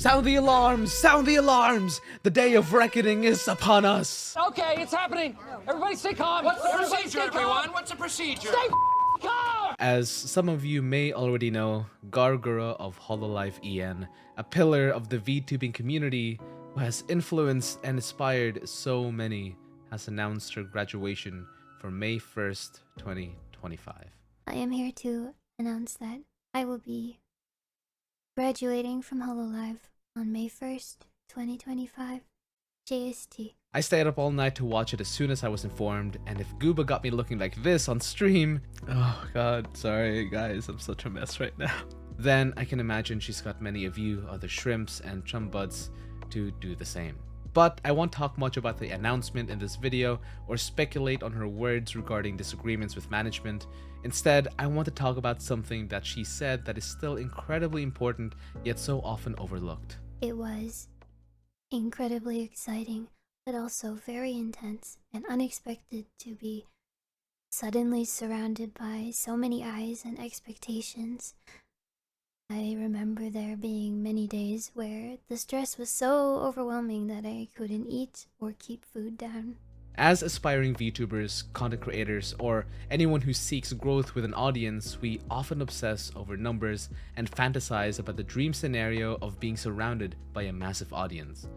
Sound the alarms! Sound the alarms! The day of reckoning is upon us! Okay, it's happening. Everybody stay calm. What's the Everybody procedure, stay calm. everyone? What's the procedure? Stay calm! As some of you may already know, Gura of Hololive EN, a pillar of the VTubing community who has influenced and inspired so many, has announced her graduation for May 1st, 2025. I am here to announce that I will be graduating from Hololive on May 1st, 2025, JST. I stayed up all night to watch it as soon as I was informed, and if Gooba got me looking like this on stream, oh god, sorry guys, I'm such a mess right now, then I can imagine she's got many of you other shrimps and chumbuds to do the same. But I won't talk much about the announcement in this video or speculate on her words regarding disagreements with management. Instead, I want to talk about something that she said that is still incredibly important yet so often overlooked. It was incredibly exciting, but also very intense and unexpected to be suddenly surrounded by so many eyes and expectations. I remember there being many days where the stress was so overwhelming that I couldn't eat or keep food down. As aspiring VTubers, content creators, or anyone who seeks growth with an audience, we often obsess over numbers and fantasize about the dream scenario of being surrounded by a massive audience.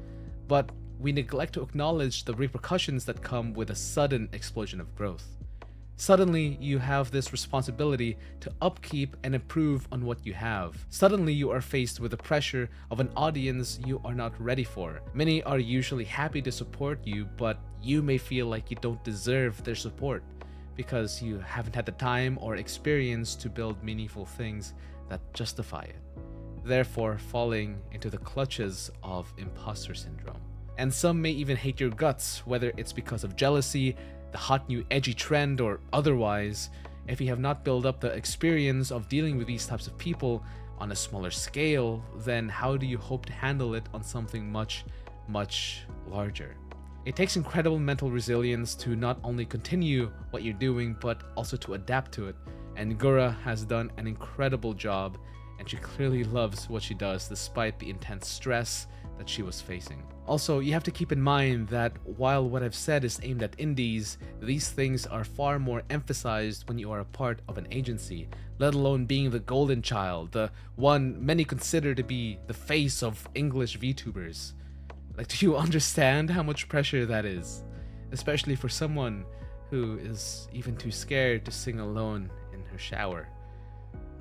But we neglect to acknowledge the repercussions that come with a sudden explosion of growth. Suddenly, you have this responsibility to upkeep and improve on what you have. Suddenly, you are faced with the pressure of an audience you are not ready for. Many are usually happy to support you, but you may feel like you don't deserve their support because you haven't had the time or experience to build meaningful things that justify it, therefore falling into the clutches of imposter syndrome. And some may even hate your guts, whether it's because of jealousy, the hot new edgy trend, or otherwise. If you have not built up the experience of dealing with these types of people on a smaller scale, then how do you hope to handle it on something much, much larger? It takes incredible mental resilience to not only continue what you're doing, but also to adapt to it. And Gura has done an incredible job, and she clearly loves what she does despite the intense stress that she was facing. Also, you have to keep in mind that while what I've said is aimed at indies, these things are far more emphasized when you are a part of an agency, let alone being the golden child, the one many consider to be the face of English VTubers. Like, do you understand how much pressure that is? Especially for someone who is even too scared to sing alone in her shower.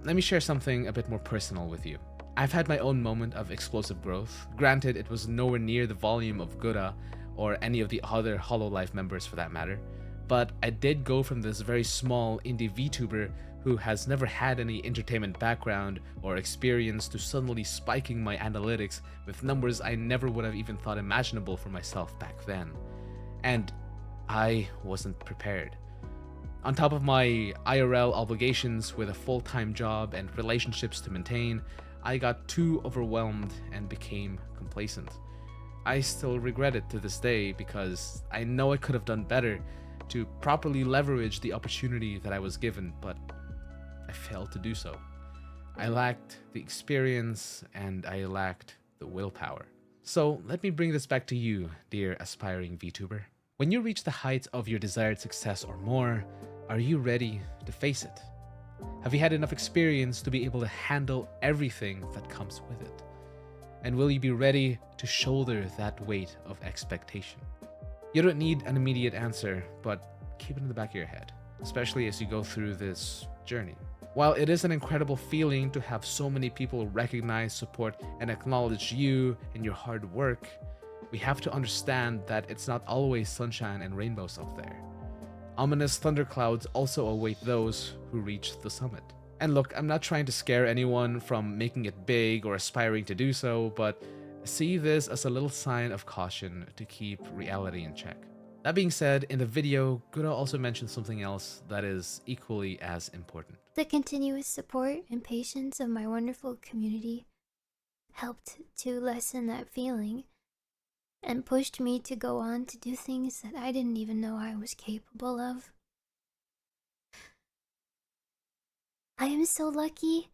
Let me share something a bit more personal with you. I've had my own moment of explosive growth. Granted, it was nowhere near the volume of Gura or any of the other Hololive members for that matter, but I did go from this very small indie VTuber who has never had any entertainment background or experience to suddenly spiking my analytics with numbers I never would have even thought imaginable for myself back then. And I wasn't prepared. On top of my IRL obligations with a full-time job and relationships to maintain, I got too overwhelmed and became complacent. I still regret it to this day because I know I could have done better to properly leverage the opportunity that I was given, but I failed to do so. I lacked the experience and I lacked the willpower. So let me bring this back to you, dear aspiring VTuber. When you reach the heights of your desired success or more, are you ready to face it? Have you had enough experience to be able to handle everything that comes with it? And will you be ready to shoulder that weight of expectation? You don't need an immediate answer, but keep it in the back of your head, especially as you go through this journey. While it is an incredible feeling to have so many people recognize, support, and acknowledge you and your hard work, we have to understand that it's not always sunshine and rainbows up there. Ominous thunderclouds also await those who reach the summit. And look, I'm not trying to scare anyone from making it big or aspiring to do so, but see this as a little sign of caution to keep reality in check. That being said, in the video, Gura also mentioned something else that is equally as important. The continuous support and patience of my wonderful community helped to lessen that feeling and pushed me to go on to do things that I didn't even know I was capable of. I am so lucky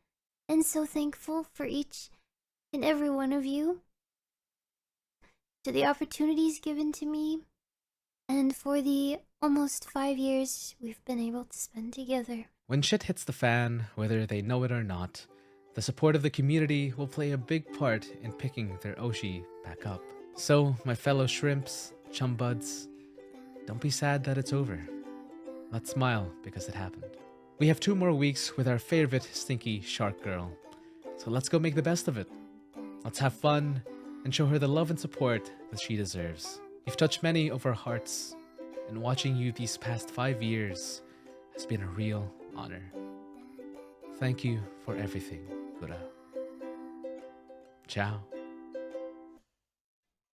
and so thankful for each and every one of you, to the opportunities given to me, and for the almost 5 years we've been able to spend together. When shit hits the fan, whether they know it or not, the support of the community will play a big part in picking their Oshi back up. So, my fellow shrimps, chum buds, don't be sad that it's over. Let's smile because it happened. We have 2 more weeks with our favorite stinky shark girl. So let's go make the best of it. Let's have fun and show her the love and support that she deserves. You've touched many of our hearts, and watching you these past 5 years has been a real honor. Thank you for everything, Gura. Ciao.